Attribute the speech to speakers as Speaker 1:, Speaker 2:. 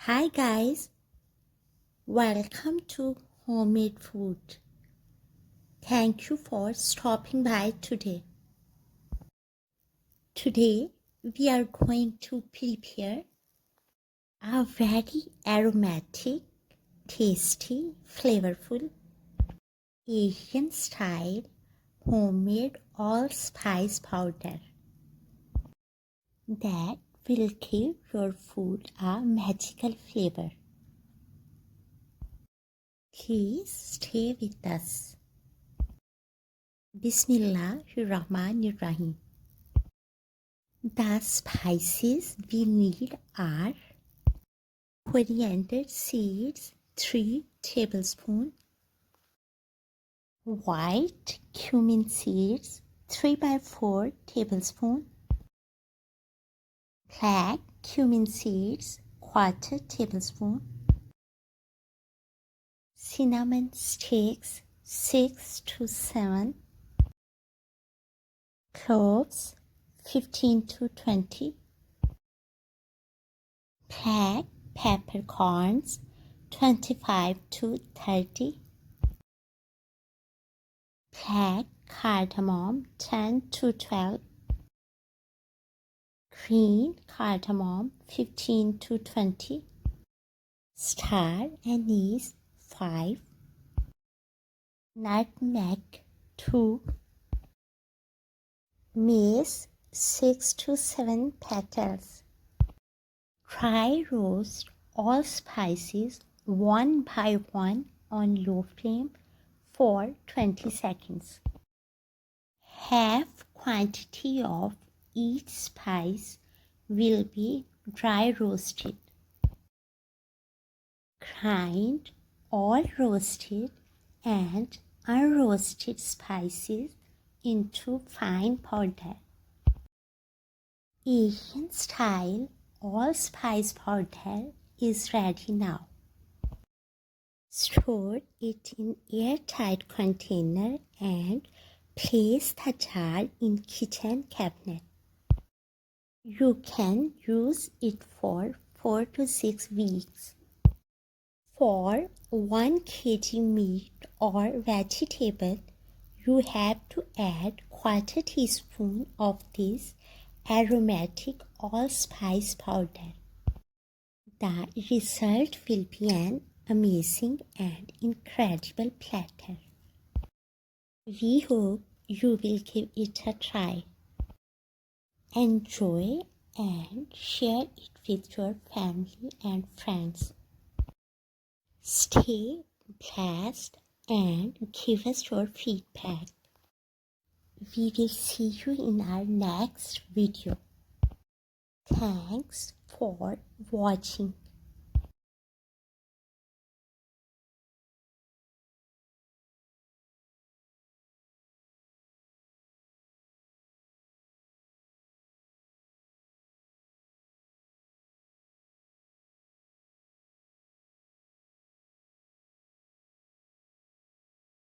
Speaker 1: Hi guys, welcome to Homemade Food. Thank you for stopping by today. Today we are going to prepare a very aromatic, tasty, flavorful Asian style homemade allspice powder that will give your food a magical flavor. Please stay with us. Bismillahirrahmanirrahim. The spices we need are coriander seeds 3 tablespoons, white cumin seeds 3 by 4 tablespoons, black cumin seeds 1/4 tablespoon, cinnamon sticks 6 to 7, cloves 15 to 20, black peppercorns 25 to 30, black cardamom 10 to 12, green cardamom 15 to 20, star anise 5, nutmeg 2, mace 6 to 7 petals. Dry roast all spices one by one on low flame for 20 seconds. Half quantity of each spice will be dry roasted. Grind all roasted and unroasted spices into fine powder. Asian style allspice powder is ready now. Store it in airtight container and place the jar in kitchen cabinet. You can use it for 4 to 6 weeks. For 1 kg meat or vegetable, you have to add 1/4 teaspoon of this aromatic allspice powder. The result will be an amazing and incredible platter. We hope you will give it a try. Enjoy and share it with your family and friends. Stay blessed and give us your feedback. We will see you in our next video. Thanks for watching.